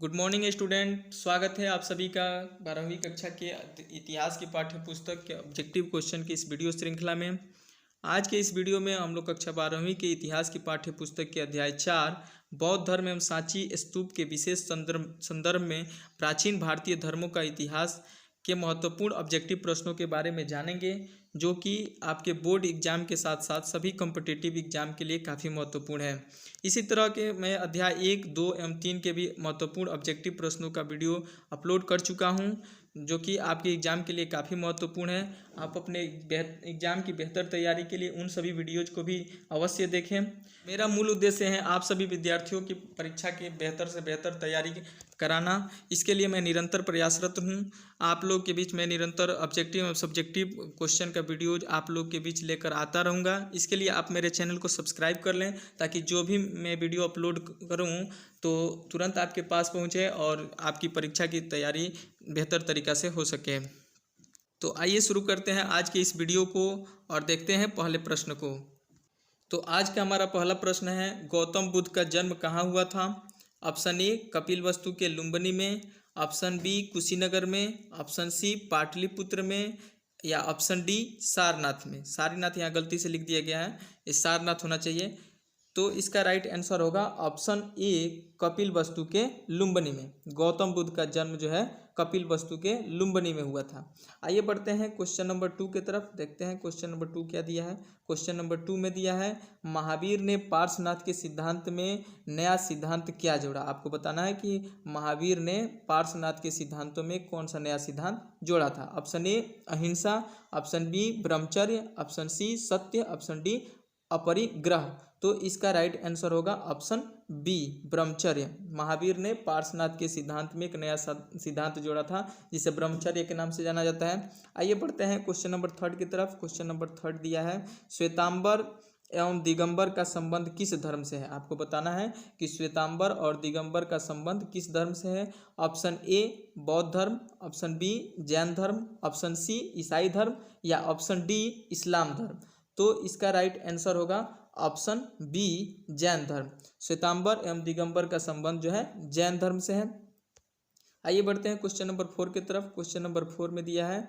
Good morning student, स्वागत है आप सभी का 12वीं कक्षा के इतिहास की पाठ्य पुस्तक के ऑब्जेक्टिव क्वेश्चन की इस वीडियो श्रृंखला में। आज के इस वीडियो में हम लोग कक्षा 12वीं के इतिहास की पाठ्य पुस्तक के अध्याय 4 बौद्ध धर्म एवं सांची स्तूप के विशेष संदर्भ में प्राचीन भारतीय धर्मों का इतिहास के महत्वपूर्ण ऑब्जेक्टिव प्रश्नों के बारे में जानेंगे, जो कि आपके बोर्ड एग्जाम के साथ साथ सभी कॉम्पिटिटिव एग्जाम के लिए काफ़ी महत्वपूर्ण है। इसी तरह के मैं अध्याय 1, 2 एवं 3 के भी महत्वपूर्ण ऑब्जेक्टिव प्रश्नों का वीडियो अपलोड कर चुका हूं, जो कि आपके एग्ज़ाम के लिए काफ़ी महत्वपूर्ण है। आप अपने एग्ज़ाम की बेहतर तैयारी के लिए उन सभी वीडियोज़ को भी अवश्य देखें। मेरा मूल उद्देश्य है आप सभी विद्यार्थियों की परीक्षा की बेहतर से बेहतर तैयारी कराना। इसके लिए मैं निरंतर प्रयासरत हूँ। आप लोग के बीच मैं निरंतर ऑब्जेक्टिव और सब्जेक्टिव क्वेश्चन का वीडियोज आप लोग के बीच लेकर आता रहूँगा। इसके लिए आप मेरे चैनल को सब्सक्राइब कर लें, ताकि जो भी मैं वीडियो अपलोड करूँ तो तुरंत आपके पास पहुँचे और आपकी परीक्षा की तैयारी बेहतर तरीक़ा से हो सके। तो आइए शुरू करते हैं आज के इस वीडियो को और देखते हैं पहले प्रश्न को। तो आज का हमारा पहला प्रश्न है, गौतम बुद्ध का जन्म कहाँ हुआ था? ऑप्शन ए कपिलवस्तु के लुम्बिनी में, ऑप्शन बी कुशीनगर में, ऑप्शन सी पाटलिपुत्र में, या ऑप्शन डी सारनाथ में। सारनाथ यहाँ गलती से लिख दिया गया है, ये सारनाथ होना चाहिए। तो इसका राइट आंसर होगा ऑप्शन ए कपिलवस्तु के लुम्बिनी में। गौतम बुद्ध का जन्म जो है कपिलवस्तु के लुम्बिनी में हुआ था। आइए बढ़ते हैं क्वेश्चन नंबर 2 की तरफ। देखते हैं क्वेश्चन नंबर 2 क्या दिया है। क्वेश्चन नंबर 2 में दिया है, महावीर ने पार्श्वनाथ के सिद्धांत में नया सिद्धांत क्या जोड़ा? आपको बताना है कि महावीर ने पार्श्वनाथ के सिद्धांतों में कौन सा नया सिद्धांत जोड़ा था। ऑप्शन ए अहिंसा, ऑप्शन बी ब्रह्मचर्य, ऑप्शन सी सत्य, ऑप्शन डी अपरिग्रह। तो इसका राइट आंसर होगा ऑप्शन बी ब्रह्मचर्य। महावीर ने पार्श्वनाथ के सिद्धांत में एक नया सिद्धांत जोड़ा था, जिसे ब्रह्मचर्य के नाम से जाना जाता है। आइए बढ़ते हैं क्वेश्चन नंबर 3 की तरफ। क्वेश्चन नंबर 3 दिया है, श्वेतांबर एवं दिगंबर का संबंध किस धर्म से है? आपको बताना है कि श्वेतांबर और दिगंबर का संबंध किस धर्म से है। ऑप्शन ए बौद्ध धर्म, ऑप्शन बी जैन धर्म, ऑप्शन सी ईसाई धर्म, या ऑप्शन डी इस्लाम धर्म। तो इसका राइट आंसर होगा ऑप्शन बी जैन धर्म। श्वेतांबर एवं दिगंबर का संबंध जो है जैन धर्म से है। आइए बढ़ते हैं क्वेश्चन नंबर 4 की तरफ। क्वेश्चन नंबर 4 में दिया है,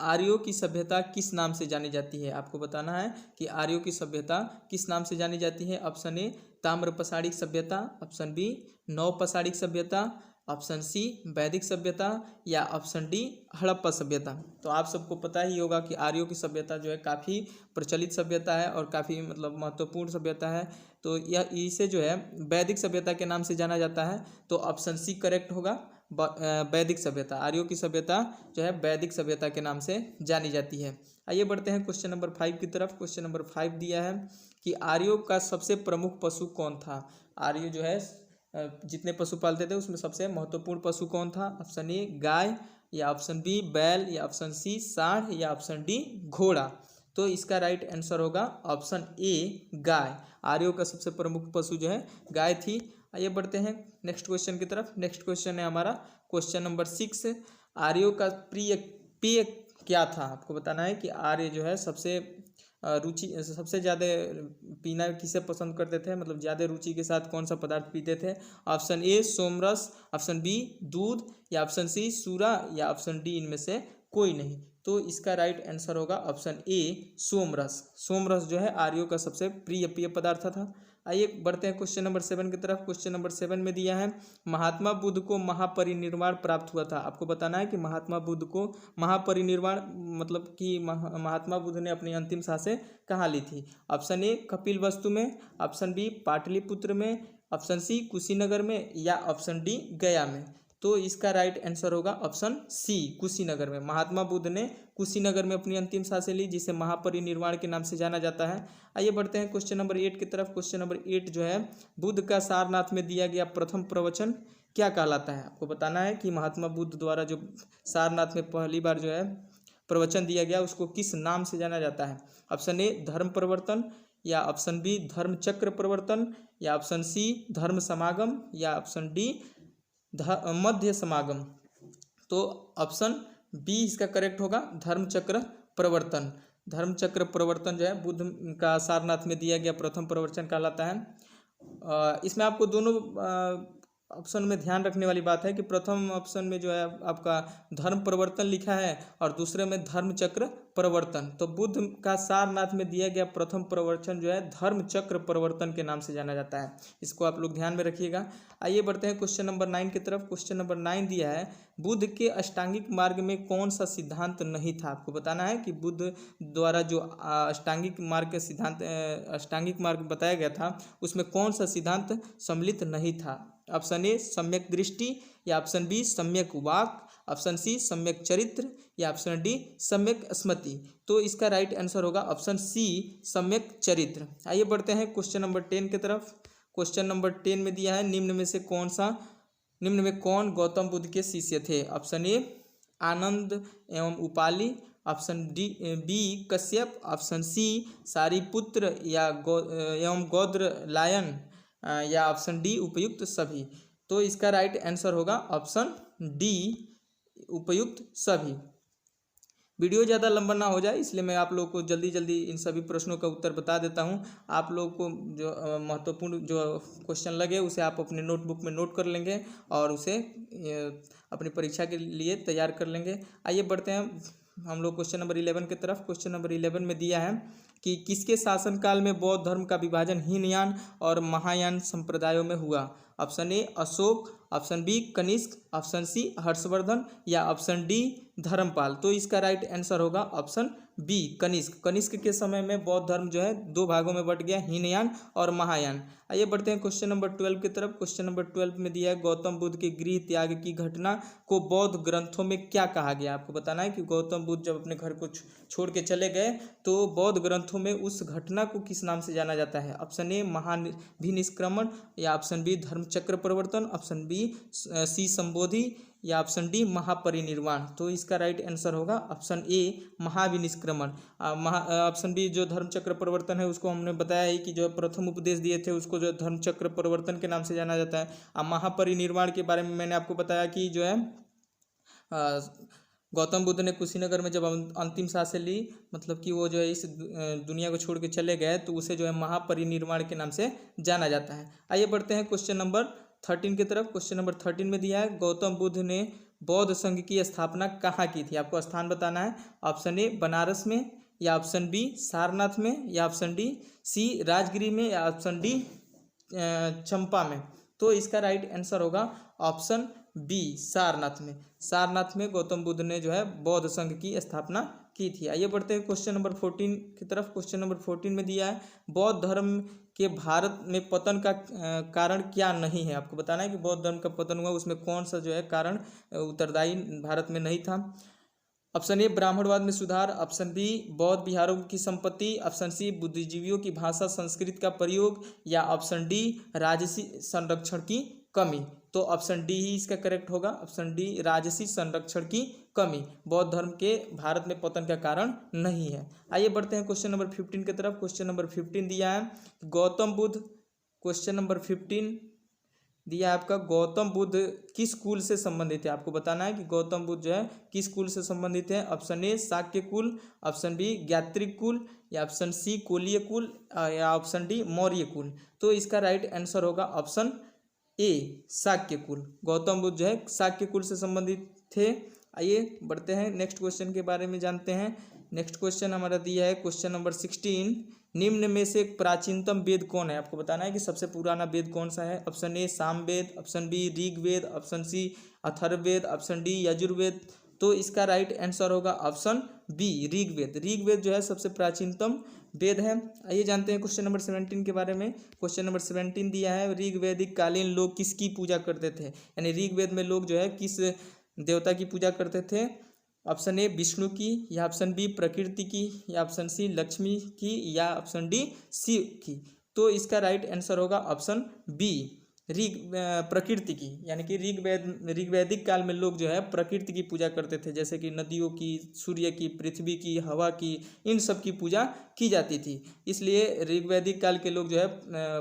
आर्यों की सभ्यता किस नाम से जानी जाती है? आपको बताना है कि आर्यों की सभ्यता किस नाम से जानी जाती है। ऑप्शन ए ताम्रपसारिक सभ्यता, ऑप्शन बी नवपसारिक सभ्यता, ऑप्शन सी वैदिक सभ्यता, या ऑप्शन डी हड़प्पा सभ्यता। तो आप सबको पता ही होगा कि आर्यों की सभ्यता जो है काफ़ी प्रचलित सभ्यता है और काफ़ी महत्वपूर्ण सभ्यता है। तो यह इसे जो है वैदिक सभ्यता के नाम से जाना जाता है। तो ऑप्शन सी करेक्ट होगा, वैदिक सभ्यता। आर्यों की सभ्यता जो है वैदिक सभ्यता के नाम से जानी जाती है। आइए बढ़ते हैं क्वेश्चन नंबर 5 की तरफ। क्वेश्चन नंबर 5 दिया है कि आर्यों का सबसे प्रमुख पशु कौन था? आर्य जो है जितने पशु पालते थे उसमें सबसे महत्वपूर्ण पशु कौन था? ऑप्शन ए गाय, या ऑप्शन बी बैल, या ऑप्शन सी सांड, या ऑप्शन डी घोड़ा। तो इसका राइट आंसर होगा ऑप्शन ए गाय। आर्यों का सबसे प्रमुख पशु जो है गाय थी। आइए बढ़ते हैं नेक्स्ट क्वेश्चन की तरफ। नेक्स्ट क्वेश्चन है हमारा क्वेश्चन नंबर 6, आर्यों का प्रिय पेय क्या था? आपको बताना है कि आर्य जो है सबसे सबसे ज़्यादा पीना किसे पसंद करते थे, मतलब ज़्यादा रुचि के साथ कौन सा पदार्थ पीते थे। ऑप्शन ए सोमरस, ऑप्शन बी दूध, या ऑप्शन सी सूरा, या ऑप्शन डी इनमें से कोई नहीं। तो इसका राइट आंसर होगा ऑप्शन ए सोमरस। सोमरस जो है आर्यों का सबसे प्रिय पेय पदार्थ था। आइए बढ़ते हैं क्वेश्चन नंबर 7 की तरफ। क्वेश्चन नंबर 7 में दिया है, महात्मा बुद्ध को महापरिनिर्वाण प्राप्त हुआ था। आपको बताना है कि महात्मा बुद्ध को महापरिनिर्वाण मतलब कि महात्मा बुद्ध ने अपनी अंतिम सांसें कहाँ ली थी। ऑप्शन ए कपिलवस्तु में, ऑप्शन बी पाटलिपुत्र में, ऑप्शन सी कुशीनगर में, या ऑप्शन डी गया में। तो इसका राइट आंसर होगा ऑप्शन सी कुशीनगर में। महात्मा बुद्ध ने कुशीनगर में अपनी अंतिम सांसें ली, जिसे महापरिनिर्वाण के नाम से जाना जाता है। आइए बढ़ते हैं क्वेश्चन नंबर 8 की तरफ। क्वेश्चन नंबर 8 जो है, बुद्ध का सारनाथ में दिया गया प्रथम प्रवचन क्या कहलाता है? आपको बताना है कि महात्मा बुद्ध द्वारा जो सारनाथ में पहली बार जो है प्रवचन दिया गया उसको किस नाम से जाना जाता है। ऑप्शन ए धर्म प्रवर्तन, या ऑप्शन बी धर्म चक्र प्रवर्तन, या ऑप्शन सी धर्म समागम, या ऑप्शन डी मध्य समागम। तो ऑप्शन बी इसका करेक्ट होगा, धर्म चक्र प्रवर्तन। धर्म चक्र प्रवर्तन जो है बुद्ध का सारनाथ में दिया गया प्रथम प्रवचन कहलाता है। इसमें आपको दोनों ऑप्शन में ध्यान रखने वाली बात है कि प्रथम ऑप्शन में जो है आपका धर्म परिवर्तन लिखा है और दूसरे में धर्म चक्र परिवर्तन। तो बुद्ध का सारनाथ में दिया गया प्रथम प्रवचन जो है धर्म चक्र परिवर्तन के नाम से जाना जाता है। इसको आप लोग ध्यान में रखिएगा। आइए बढ़ते हैं क्वेश्चन नंबर 9 की तरफ। क्वेश्चन नंबर 9 दिया है, बुद्ध के अष्टांगिक मार्ग में कौन सा सिद्धांत नहीं था। आपको बताना है कि बुद्ध द्वारा जो अष्टांगिक मार्ग के सिद्धांत अष्टांगिक मार्ग बताया गया था उसमें कौन सा सिद्धांत सम्मिलित नहीं था। ऑप्शन ए सम्यक दृष्टि, या ऑप्शन बी सम्यक वाक, ऑप्शन सी सम्यक चरित्र, या ऑप्शन डी सम्यक स्मृति। तो इसका राइट आंसर होगा ऑप्शन सी सम्यक चरित्र। आइए बढ़ते हैं क्वेश्चन नंबर 10 की तरफ। क्वेश्चन नंबर 10 में दिया है, निम्न में कौन गौतम बुद्ध के शिष्य थे। ऑप्शन ए आनंद एवं Upali, option B Kashyap, option C Sariputra एवं गौद्र लायन, या ऑप्शन डी उपयुक्त सभी। तो इसका राइट आंसर होगा ऑप्शन डी उपयुक्त सभी। वीडियो ज़्यादा लंबा ना हो जाए इसलिए मैं आप लोगों को जल्दी जल्दी इन सभी प्रश्नों का उत्तर बता देता हूं। आप लोगों को जो महत्वपूर्ण जो क्वेश्चन लगे उसे आप अपने नोटबुक में नोट कर लेंगे और उसे अपनी परीक्षा के लिए तैयार कर लेंगे। आइए बढ़ते हैं हम लोग क्वेश्चन नंबर 11 की तरफ। क्वेश्चन नंबर 11 में दिया है कि किसके शासनकाल में बौद्ध धर्म का विभाजन हीनयान और महायान संप्रदायों में हुआ। Option A Ashoka, option B Kanishka, option C Harshavardhana, या ऑप्शन डी धर्मपाल। तो इसका राइट आंसर होगा ऑप्शन बी कनिष्क। कनिष्क के समय में बौद्ध धर्म जो है 2 भागों में बट गया, हीनयान और महायान। आइए बढ़ते हैं क्वेश्चन नंबर 12 की तरफ। क्वेश्चन नंबर 12 में दिया है, गौतम बुद्ध के गृह त्याग की घटना को बौद्ध ग्रंथों में क्या कहा गया। आपको बताना है कि गौतम बुद्ध जब अपने घर को छोड़ के चले गए तो बौद्ध ग्रंथों में उस घटना को किस नाम से जाना जाता है। ऑप्शन ए महाभिनिष्क्रमण, या ऑप्शन बी धर्मचक्र परिवर्तन, ऑप्शन बी सी संबोधि, या ऑप्शन डी महापरिनिर्वाण। तो इसका राइट आंसर होगा ऑप्शन ए महाविनिष्क्रमण। ऑप्शन बी जो धर्मचक्र परिवर्तन है उसको हमने बताया है कि जो प्रथम उपदेश दिए थे उसको जो धर्मचक्र परिवर्तन के नाम से जाना जाता है। महापरिनिर्वाण के बारे में मैंने आपको बताया कि जो है गौतम बुद्ध ने कुशीनगर में जब अंतिम सांसें ली, मतलब कि वो जो है इस दुनिया को छोड़ के चले गए, तो उसे जो है महापरिनिर्वाण के नाम से जाना जाता है। आइए बढ़ते हैं क्वेश्चन नंबर 13 की तरफ। क्वेश्चन नंबर 13 में दिया है, गौतम बुद्ध ने बौद्ध संघ की स्थापना कहाँ की थी। आपको स्थान बताना है। ऑप्शन ए बनारस में, या ऑप्शन बी सारनाथ में, या ऑप्शन डी सी राजगिरी में, या ऑप्शन डी चंपा में। तो इसका राइट आंसर होगा ऑप्शन बी सारनाथ में। सारनाथ में गौतम बुद्ध ने जो है बौद्ध संघ की स्थापना की थी। आइए बढ़ते हैं क्वेश्चन नंबर 14 की तरफ। क्वेश्चन नंबर 14 में दिया है, बौद्ध धर्म के भारत में पतन का कारण क्या नहीं है। आपको बताना है कि बौद्ध धर्म का पतन हुआ उसमें कौन सा जो है कारण उत्तरदायी भारत में नहीं था। ऑप्शन ए ब्राह्मणवाद में सुधार, ऑप्शन बी बौद्ध विहारों की संपत्ति, ऑप्शन सी बुद्धिजीवियों की भाषा संस्कृत का प्रयोग, या ऑप्शन डी राजसी संरक्षण की कमी। तो ऑप्शन डी ही इसका करेक्ट होगा। ऑप्शन डी राजसी संरक्षण की कमी बौद्ध धर्म के भारत में पतन का कारण नहीं है। आइए बढ़ते हैं क्वेश्चन नंबर 15 की तरफ। क्वेश्चन नंबर 15 दिया है, गौतम बुद्ध। क्वेश्चन नंबर 15 दिया है आपका, गौतम बुद्ध किस कुल से संबंधित है। आपको बताना है कि गौतम बुद्ध जो है किस कुल से संबंधित है। ऑप्शन ए शाक्य कुल, ऑप्शन बी ज्ञात्रिक कुल, या ऑप्शन सी कोलीय कुल, या ऑप्शन डी मौर्य कुल। तो इसका राइट आंसर होगा ऑप्शन ए शाक्य कुल। गौतम बुद्ध जो है शाक्य कुल से संबंधित थे। आइए बढ़ते हैं नेक्स्ट क्वेश्चन के बारे में जानते हैं। नेक्स्ट क्वेश्चन हमारा दिया है क्वेश्चन नंबर 16, निम्न में से प्राचीनतम वेद कौन है। आपको बताना है कि सबसे पुराना वेद कौन सा है। Option A Samaveda, option B Rigveda, option C Atharvaveda, option D Yajurveda. तो इसका राइट आंसर होगा ऑप्शन बी ऋग्वेद। ऋग्वेद जो है सबसे प्राचीनतम वेद है। आइए जानते हैं क्वेश्चन नंबर 17 के बारे में। क्वेश्चन नंबर 17 दिया है, ऋग्वैदिक कालीन लोग किसकी पूजा करते थे। यानी ऋग्वेद में लोग जो है किस देवता की पूजा करते थे। ऑप्शन ए विष्णु की, या ऑप्शन बी प्रकृति की, या ऑप्शन सी लक्ष्मी की, या ऑप्शन डी शिव की। तो इसका राइट आंसर होगा ऑप्शन बी प्रकृति की। यानी कि ऋग्वैदिक काल में लोग जो है प्रकृति की पूजा करते थे, जैसे कि नदियों की, सूर्य की, पृथ्वी की, हवा की, इन सब की पूजा की जाती थी। इसलिए ऋग्वैदिक काल के लोग जो है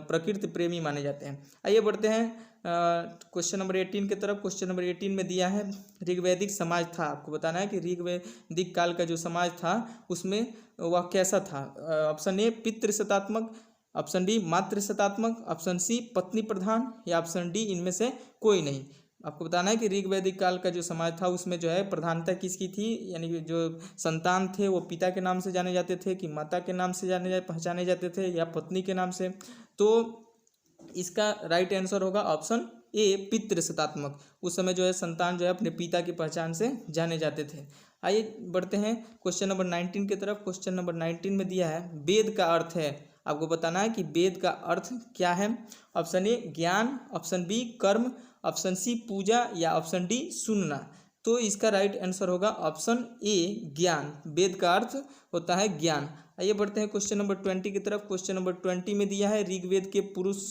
प्रकृति प्रेमी माने जाते हैं। आइए बढ़ते हैं क्वेश्चन नंबर 18 की तरफ। क्वेश्चन नंबर 18 में दिया है, ऋग्वैदिक समाज था। आपको बताना है कि ऋग्वैदिक काल का जो समाज था उसमें वह कैसा था। ऑप्शन ए पितृ शतात्मक, ऑप्शन बी मातृ शतात्मक, ऑप्शन सी पत्नी प्रधान, या ऑप्शन डी इनमें से कोई नहीं। आपको बताना है कि ऋग वैदिक काल का जो समाज था उसमें जो है प्रधानता किसकी थी, यानी कि जो संतान थे वो पिता के नाम से जाने जाते थे कि माता के नाम से पहचाने जाते थे या पत्नी के नाम से। तो इसका राइट आंसर होगा ऑप्शन ए पितृ शतात्मक। उस समय जो है संतान जो है अपने पिता की पहचान से जाने जाते थे। आइए बढ़ते हैं क्वेश्चन नंबर 19 की तरफ। क्वेश्चन नंबर 19 में दिया है वेद का अर्थ है, आपको बताना है कि वेद का अर्थ क्या है। ऑप्शन ए ज्ञान, ऑप्शन बी कर्म, ऑप्शन सी पूजा, या ऑप्शन डी सुनना। तो इसका राइट आंसर होगा ऑप्शन ए ज्ञान। वेद का अर्थ होता है ज्ञान। आइए बढ़ते हैं क्वेश्चन नंबर 20 की तरफ। क्वेश्चन नंबर 20 में दिया है ऋग्वेद के पुरुष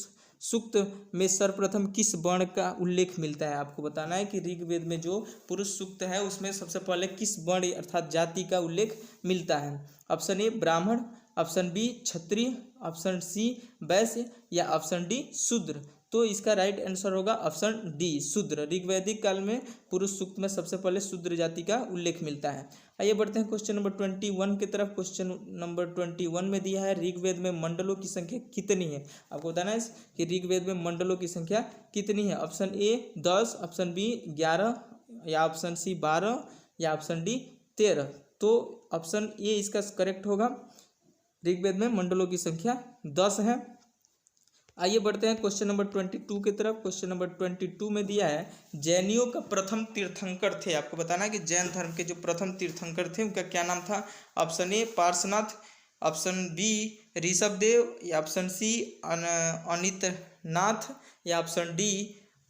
सूक्त में सर्वप्रथम किस वर्ण का उल्लेख मिलता है। आपको बताना है कि ऋग्वेद में जो पुरुष सूक्त है उसमें सबसे पहले किस वर्ण अर्थात जाति का उल्लेख मिलता है। ऑप्शन ए ब्राह्मण, ऑप्शन बी क्षत्रिय, ऑप्शन सी वैश्य, या ऑप्शन डी शूद्र। तो इसका राइट आंसर होगा ऑप्शन डी शूद्र। ऋग्वैदिक काल में पुरुष सूक्त में सबसे पहले शूद्र जाति का उल्लेख मिलता है। आइए बढ़ते हैं क्वेश्चन नंबर 21 की तरफ। क्वेश्चन नंबर 21 में दिया है ऋग्वेद में मंडलों की संख्या कितनी है। आपको बताना है कि ऋग्वेद में मंडलों की संख्या कितनी है। ऑप्शन ए 10, ऑप्शन बी 11, या ऑप्शन सी 12, या ऑप्शन डी 13। तो ऑप्शन ए इसका करेक्ट होगा। ऋग्वेद में मंडलों की संख्या 10 है। आइए बढ़ते हैं क्वेश्चन नंबर 22 की तरफ। क्वेश्चन नंबर 22 में दिया है जैनियों का प्रथम तीर्थंकर थे। आपको बताना है कि जैन धर्म के जो प्रथम तीर्थंकर थे उनका क्या नाम था। Option A Parshvanath, option B Rishabhdev, या ऑप्शन सी अनितनाथ, या ऑप्शन डी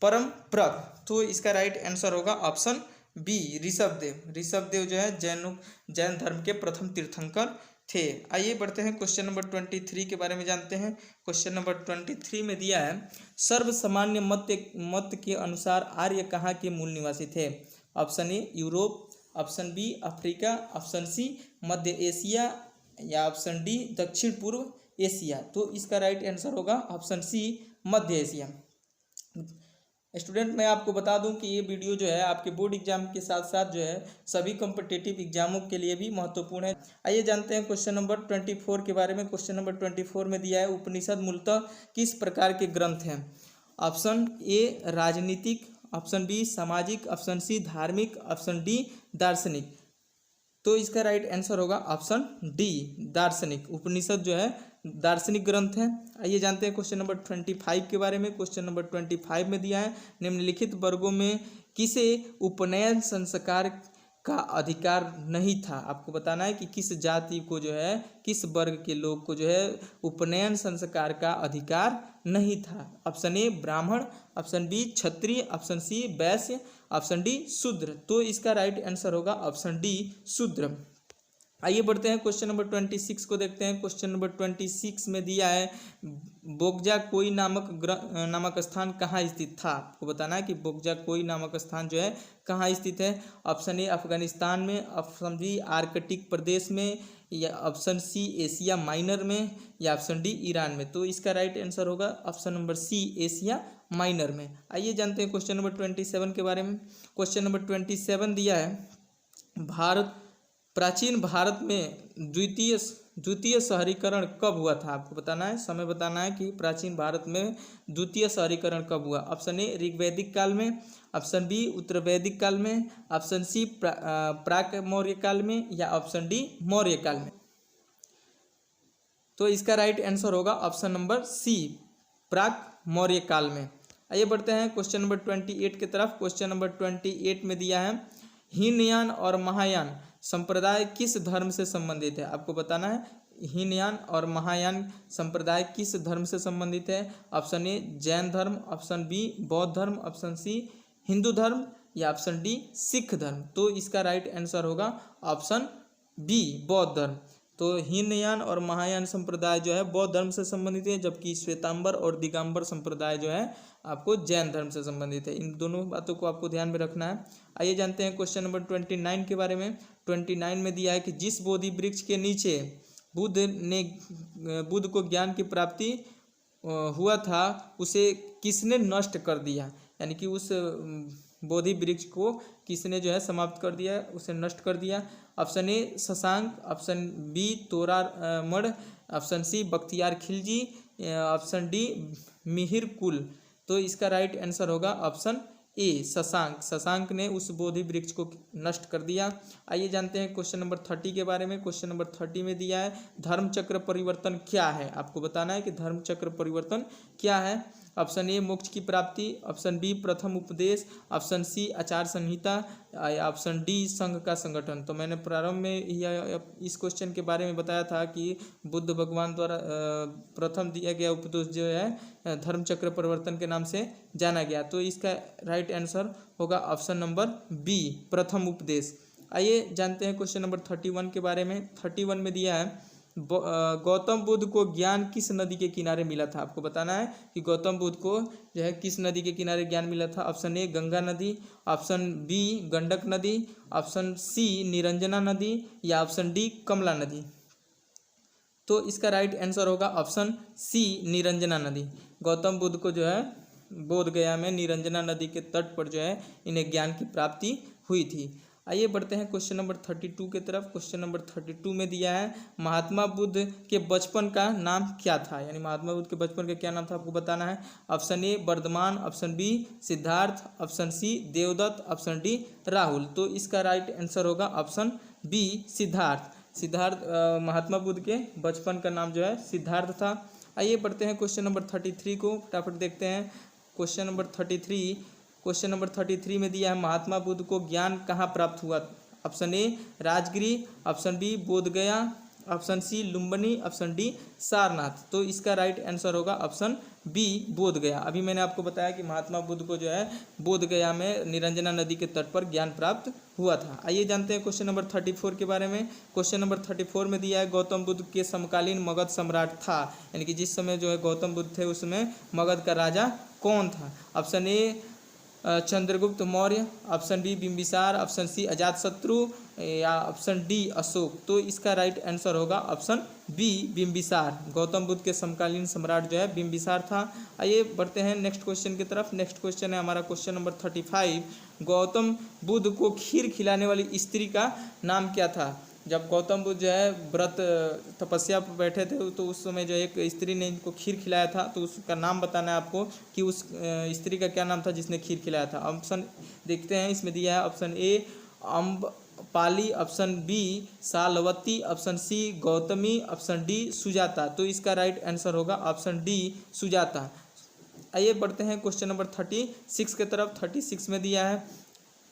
परमप्रभ। तो इसका राइट आंसर होगा ऑप्शन बी ऋषभदेव। ऋषभदेव जो है जैन धर्म के प्रथम तीर्थंकर थे। आइए बढ़ते हैं क्वेश्चन नंबर 23 के बारे में जानते हैं। क्वेश्चन नंबर 23 में दिया है सर्वसामान्य मत के अनुसार आर्य कहाँ के मूल निवासी थे। Option A Europe, option B Africa, option C मध्य एशिया, या ऑप्शन डी दक्षिण पूर्व एशिया। तो इसका राइट आंसर होगा ऑप्शन सी मध्य एशिया। स्टूडेंट मैं आपको बता दूं कि ये वीडियो जो है आपके बोर्ड एग्जाम के साथ साथ जो है सभी कॉम्पिटिटिव एग्जामों के लिए भी महत्वपूर्ण है। आइए जानते हैं क्वेश्चन नंबर 24 के बारे में। क्वेश्चन नंबर 24 में दिया है उपनिषद मूलतः किस प्रकार के ग्रंथ हैं। ऑप्शन ए राजनीतिक, ऑप्शन बी सामाजिक, ऑप्शन सी धार्मिक, ऑप्शन डी दार्शनिक। तो इसका राइट आंसर होगा ऑप्शन डी दार्शनिक। उपनिषद जो है दार्शनिक ग्रंथ है। आइए जानते हैं क्वेश्चन नंबर 25 के बारे में। क्वेश्चन नंबर 25 में दिया है निम्नलिखित वर्गों में किसे उपनयन संस्कार का अधिकार नहीं था। आपको बताना है कि किस जाति को जो है किस वर्ग के लोग को जो है उपनयन संस्कार का अधिकार नहीं था। ऑप्शन ए ब्राह्मण, ऑप्शन बी क्षत्रिय, ऑप्शन सी वैश्य, ऑप्शन डी शूद्र। तो इसका राइट आंसर होगा ऑप्शन डी शूद्र। आइए बढ़ते हैं क्वेश्चन नंबर 26 को देखते हैं। क्वेश्चन नंबर 26 में दिया है बोगजा कोई नामक स्थान कहाँ स्थित था। आपको बताना है कि बोगजा कोई नामक स्थान जो है कहाँ स्थित है। ऑप्शन ए अफगानिस्तान में, ऑप्शन बी आर्कटिक प्रदेश में, या ऑप्शन सी एशिया माइनर में, या ऑप्शन डी ईरान में। तो इसका राइट आंसर होगा option number C Asia Minor में। आइए जानते हैं क्वेश्चन नंबर 27 के बारे में। क्वेश्चन नंबर 27 दिया है प्राचीन भारत में द्वितीय शहरीकरण कब हुआ था। आपको बताना है, समय बताना है कि प्राचीन भारत में द्वितीय शहरीकरण कब हुआ। ऑप्शन ए ऋग्वैदिक काल में, ऑप्शन बी उत्तर वैदिक काल में, ऑप्शन सी प्राक मौर्य काल में, या ऑप्शन डी मौर्य काल में। तो इसका राइट आंसर होगा ऑप्शन नंबर सी प्राक मौर्य काल में। आइए बढ़ते हैं क्वेश्चन नंबर 28 की तरफ। क्वेश्चन नंबर 28 में दिया है हीनयान और महायान संप्रदाय किस धर्म से संबंधित है। आपको बताना है हीनयान और महायान संप्रदाय किस धर्म से संबंधित है। ऑप्शन ए जैन धर्म, ऑप्शन बी बौद्ध धर्म, ऑप्शन सी हिंदू धर्म, या ऑप्शन डी सिख धर्म। तो इसका राइट आंसर होगा ऑप्शन बी बौद्ध धर्म। तो हीनयान और महायान संप्रदाय जो है बौद्ध धर्म से संबंधित है, जबकि श्वेतांबर और दिगंबर संप्रदाय जो है आपको जैन धर्म से संबंधित है। इन दोनों बातों को आपको ध्यान में रखना है। आइए जानते हैं क्वेश्चन नंबर 29 के बारे में। 29 में दिया है कि जिस बोधि वृक्ष के नीचे बुद्ध को ज्ञान की प्राप्ति हुआ था उसे किसने नष्ट कर दिया। यानी कि उस बोधि वृक्ष को किसने जो है समाप्त कर दिया, उसे नष्ट कर दिया। Option A Shashank, option B Toraman, option C Bakhtiyar Khilji, option D Mihir Kul. तो इसका राइट आंसर होगा ऑप्शन ए शशांक। शशांक ने उस बोधि वृक्ष को नष्ट कर दिया। आइए जानते हैं क्वेश्चन नंबर 30 के बारे में। क्वेश्चन नंबर 30 में दिया है धर्म चक्र परिवर्तन क्या है। आपको बताना है कि धर्म चक्र परिवर्तन क्या है। ऑप्शन ए मोक्ष की प्राप्ति, ऑप्शन बी प्रथम उपदेश, ऑप्शन सी आचार संहिता, ऑप्शन डी संघ का संगठन। तो मैंने प्रारंभ में इस क्वेश्चन के बारे में बताया था कि बुद्ध भगवान द्वारा प्रथम दिया गया उपदेश जो है धर्म चक्र परिवर्तन के नाम से जाना गया। तो इसका राइट आंसर होगा ऑप्शन नंबर बी प्रथम उपदेश। आइए जानते हैं क्वेश्चन नंबर 31 के बारे में। 31 में दिया है गौतम बुद्ध को ज्ञान किस नदी के किनारे मिला था। आपको बताना है कि गौतम बुद्ध को जो है किस नदी के किनारे ज्ञान मिला था। ऑप्शन ए गंगा नदी, ऑप्शन बी गंडक नदी, ऑप्शन सी निरंजना नदी या ऑप्शन डी कमला नदी। तो इसका राइट आंसर होगा ऑप्शन सी निरंजना नदी। गौतम बुद्ध को जो है बोध गया में निरंजना नदी के तट पर जो है इन्हें ज्ञान की प्राप्ति हुई थी। आइए बढ़ते हैं क्वेश्चन नंबर 32 की तरफ। क्वेश्चन नंबर 32 में दिया है महात्मा बुद्ध के बचपन का नाम क्या था, यानी महात्मा बुद्ध के बचपन का क्या नाम था आपको बताना है। Option A Vardhaman, option B Siddhartha, option C Devadatta, option D Rahul. तो इसका राइट आंसर होगा ऑप्शन बी सिद्धार्थ। सिद्धार्थ महात्मा बुद्ध के बचपन का नाम जो है सिद्धार्थ था। आइए बढ़ते हैं क्वेश्चन नंबर 33 को फटाफट देखते हैं। क्वेश्चन नंबर 33 में दिया है महात्मा बुद्ध को ज्ञान कहाँ प्राप्त हुआ। Option A Rajgiri, option B Bodhgaya, option C Lumbini, option D Sarnath. तो इसका राइट आंसर होगा ऑप्शन बी बोधगया। अभी मैंने आपको बताया कि महात्मा बुद्ध को जो है बोधगया में निरंजना नदी के तट पर ज्ञान प्राप्त हुआ था। आइए जानते हैं क्वेश्चन नंबर 34 के बारे में। क्वेश्चन नंबर 34 में दिया है गौतम बुद्ध के समकालीन मगध सम्राट था, यानी कि जिस समय जो है गौतम बुद्ध थे उसमें मगध का राजा कौन था। Option A Chandragupta Maurya, option B Bimbisara, option C Ajatashatru या ऑप्शन डी अशोक। तो इसका राइट आंसर होगा ऑप्शन बी बिंबिसार। गौतम बुद्ध के समकालीन सम्राट जो है बिंबिसार था। आइए बढ़ते हैं नेक्स्ट क्वेश्चन की तरफ। नेक्स्ट क्वेश्चन है हमारा क्वेश्चन नंबर 35। गौतम बुद्ध को खीर खिलाने वाली स्त्री का नाम क्या था। जब गौतम बुद्ध जो है व्रत तपस्या पर बैठे थे तो उस समय जो एक स्त्री ने इनको खीर खिलाया था, तो उसका नाम बताना है आपको कि उस स्त्री का क्या नाम था जिसने खीर खिलाया था। ऑप्शन देखते हैं, इसमें दिया है option A Ambapali, option B Salavati, option C Gautami, option D Sujata. तो इसका राइट आंसर होगा ऑप्शन डी सुजाता। आइए बढ़ते हैं क्वेश्चन नंबर 36 की तरफ। 36 में दिया है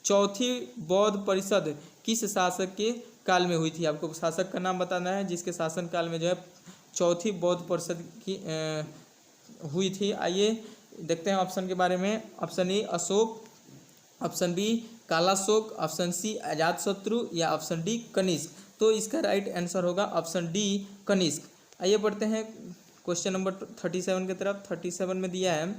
चौथी बौद्ध परिषद किस शासक के काल में हुई थी। आपको शासक का नाम बताना है जिसके शासन काल में जो है चौथी बौद्ध परिषद की हुई थी। आइए देखते हैं ऑप्शन के बारे में। Option A Ashoka, option B Kalashoka, option C Ajatashatru या ऑप्शन डी कनिष्क। तो इसका राइट आंसर होगा ऑप्शन डी कनिष्क। आइए बढ़ते हैं क्वेश्चन नंबर 37 की तरफ। 37 में दिया है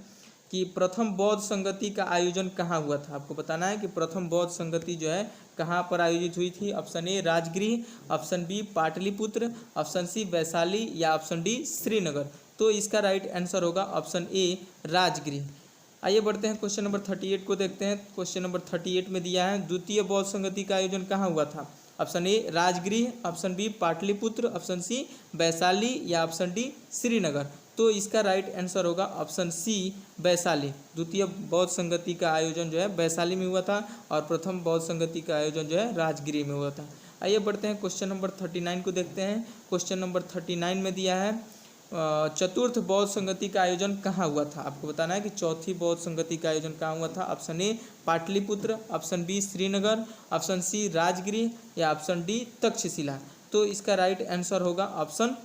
कि प्रथम बौद्ध संगति का आयोजन कहाँ हुआ था। आपको बताना है कि प्रथम बौद्ध संगति जो है कहाँ पर आयोजित हुई थी। Option A Rajgriha, option B Pataliputra, option C Vaishali या ऑप्शन डी श्रीनगर। तो इसका राइट आंसर होगा ऑप्शन ए राजगृह। आइए बढ़ते हैं क्वेश्चन नंबर 38 को देखते हैं। क्वेश्चन नंबर 38 में दिया है द्वितीय बौद्ध संगति का आयोजन कहाँ हुआ था। Option A Rajgriha, option B Pataliputra, option C Vaishali या ऑप्शन डी श्रीनगर। तो इसका राइट आंसर होगा ऑप्शन सी वैशाली। द्वितीय बौद्ध संगति का आयोजन जो है वैशाली में हुआ था और प्रथम बौद्ध संगति का आयोजन जो है राजगृह में हुआ था। आइए बढ़ते हैं क्वेश्चन नंबर 39 को देखते हैं। क्वेश्चन नंबर 39 में दिया है चतुर्थ बौद्ध संगति का आयोजन कहाँ हुआ था। आपको बताना है कि चौथी बौद्ध संगति का आयोजन कहाँ हुआ था। Option A Pataliputra, option B Srinagar, option C Rajgriha या ऑप्शन डी तक्षशिला। तो इसका राइट आंसर होगा ऑप्शन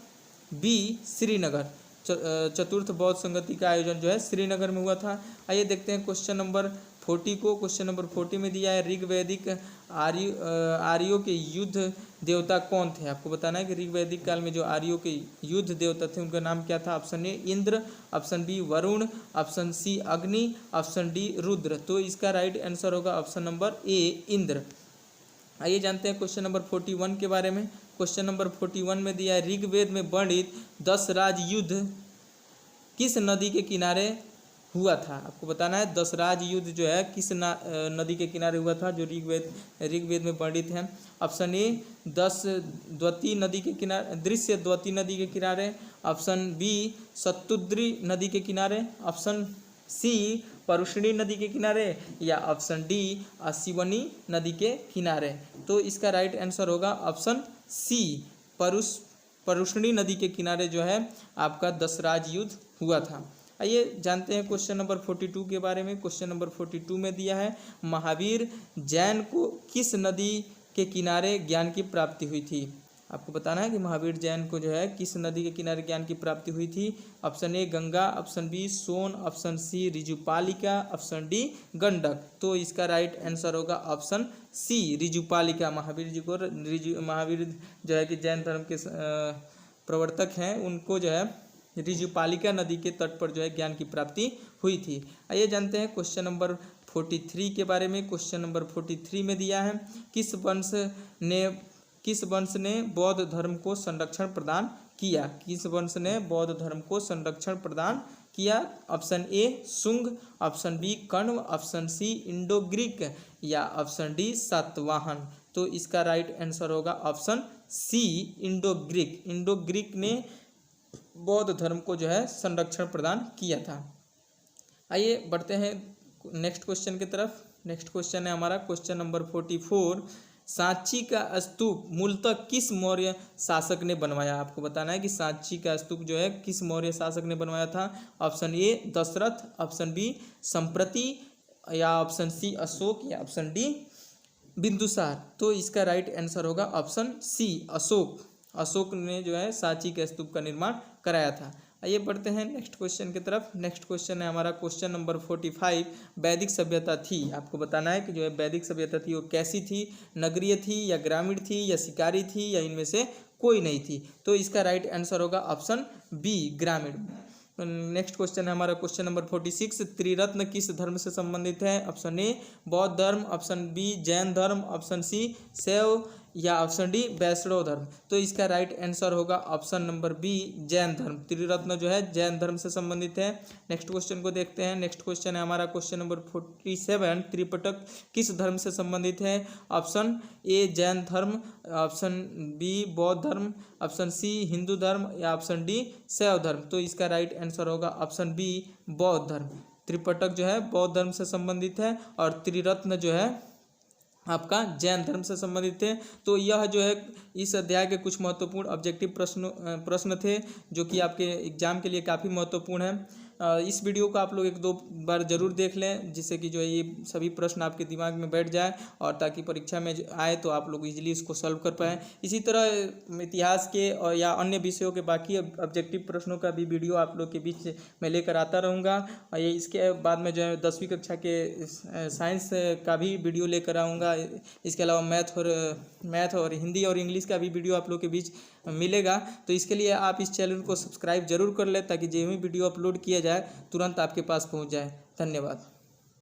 बी श्रीनगर। चतुर्थ बौद्ध संगति का आयोजन जो है श्रीनगर में हुआ था। आइए देखते हैं क्वेश्चन नंबर 40 को। क्वेश्चन नंबर 40 में दिया है ऋग्वैदिक आर्यों के युद्ध देवता कौन थे। आपको बताना है कि ऋग्वैदिक काल में जो आर्यों के युद्ध देवता थे उनका नाम क्या था। Option A Indra, option B Varuna, option C Agni, option D Rudra. तो इसका राइट आंसर होगा ऑप्शन नंबर ए इंद्र। आइए जानते हैं क्वेश्चन नंबर 41 के बारे में। क्वेश्चन नंबर 41 में दिया है ऋग्वेद में वर्णित 10 राज युद्ध किस नदी के किनारे हुआ था। आपको बताना है 10 राज युद्ध जो है किस नदी के किनारे हुआ था जो ऋग्वेद में वर्णित है। ऑप्शन ए 10 द्वती नदी के किनारे, दृश्य द्वती नदी के किनारे, ऑप्शन बी सतुद्री नदी के किनारे, ऑप्शन सी परुष्णी नदी के किनारे, या ऑप्शन डी शिवनी नदी के किनारे। तो इसका राइट आंसर होगा ऑप्शन सी परुष्णी नदी के किनारे जो है आपका दशराज युद्ध हुआ था। आइए जानते हैं क्वेश्चन नंबर 42 के बारे में। क्वेश्चन नंबर 42 में दिया है महावीर जैन को किस नदी के किनारे ज्ञान की प्राप्ति हुई थी। आपको बताना है कि महावीर जैन को जो है किस नदी के किनारे ज्ञान की प्राप्ति हुई थी। Option A Ganga, option B Son, option C Rijupalika, option D Gandak. तो इसका राइट आंसर होगा ऑप्शन सी ऋजुपालिका। महावीर जी को महावीर जो है कि जैन धर्म के प्रवर्तक हैं, उनको जो है ऋजुपालिका नदी के तट पर जो है ज्ञान की प्राप्ति हुई थी। आइए जानते हैं क्वेश्चन नंबर 43 के बारे में। क्वेश्चन नंबर 43 में दिया है किस वंश ने बौद्ध धर्म को संरक्षण प्रदान किया। किस वंश ने बौद्ध धर्म को संरक्षण प्रदान किया। Option A Shunga, option B Kanva, option C Indo Greek, या ऑप्शन डी सातवाहन। तो इसका राइट आंसर होगा option C Indo Greek. Indo Greek ने बौद्ध धर्म को जो है संरक्षण प्रदान किया था। आइए बढ़ते हैं नेक्स्ट क्वेश्चन की तरफ। नेक्स्ट क्वेश्चन है हमारा क्वेश्चन नंबर 44। सांची का स्तूप मूलतः किस मौर्य शासक ने बनवाया। आपको बताना है कि सांची का स्तूप जो है किस मौर्य शासक ने बनवाया था। Option A Dasharatha, option B Samprati, या ऑप्शन सी अशोक, या ऑप्शन डी बिंदुसार। तो इसका राइट आंसर होगा ऑप्शन सी अशोक। अशोक ने जो है सांची के स्तूप का निर्माण कराया था। आइए बढ़ते हैं नेक्स्ट क्वेश्चन की तरफ। नेक्स्ट क्वेश्चन है हमारा क्वेश्चन नंबर 45। वैदिक सभ्यता थी। आपको बताना है कि जो है वैदिक सभ्यता थी वो कैसी थी, नगरीय थी या ग्रामीण थी या शिकारी थी या इनमें से कोई नहीं थी। तो इसका राइट आंसर होगा ऑप्शन बी ग्रामीण। नेक्स्ट क्वेश्चन है हमारा क्वेश्चन नंबर 46। त्रिरत्न किस धर्म से संबंधित है। ऑप्शन ए बौद्ध धर्म, ऑप्शन बी जैन धर्म, ऑप्शन सी शैव, या ऑप्शन डी वैष्णव धर्म। तो इसका राइट आंसर होगा ऑप्शन नंबर बी जैन धर्म। त्रिरत्न जो है जैन धर्म से संबंधित है। नेक्स्ट क्वेश्चन को देखते हैं। नेक्स्ट क्वेश्चन है हमारा क्वेश्चन नंबर 47। त्रिपिटक किस धर्म से संबंधित है। ऑप्शन ए जैन धर्म, ऑप्शन बी बौद्ध धर्म, ऑप्शन सी हिंदू धर्म, या ऑप्शन डी शैव धर्म। तो इसका राइट आंसर होगा ऑप्शन बी बौद्ध धर्म। त्रिपिटक जो है बौद्ध धर्म से संबंधित है और त्रिरत्न जो है आपका जैन धर्म से संबंधित है। तो यह जो है इस अध्याय के कुछ महत्वपूर्ण ऑब्जेक्टिव प्रश्न थे जो कि आपके एग्जाम के लिए काफ़ी महत्वपूर्ण है। इस वीडियो को आप लोग 1-2 बार जरूर देख लें, जिससे कि जो है ये सभी प्रश्न आपके दिमाग में बैठ जाए और ताकि परीक्षा में आए तो आप लोग इजीली इसको सॉल्व कर पाएँ। इसी तरह इतिहास के और या अन्य विषयों के बाकी ऑब्जेक्टिव प्रश्नों का भी वीडियो आप लोग के बीच में लेकर आता रहूँगा। और ये इसके बाद में जो है 10वीं कक्षा के साइंस का भी वीडियो लेकर आऊँगा। इसके अलावा मैथ और हिंदी और इंग्लिश का भी वीडियो आप लोग के बीच मिलेगा। तो इसके लिए आप इस चैनल को सब्सक्राइब जरूर कर लें ताकि जो भी वीडियो अपलोड किया जाए तुरंत आपके पास पहुंच जाए। धन्यवाद।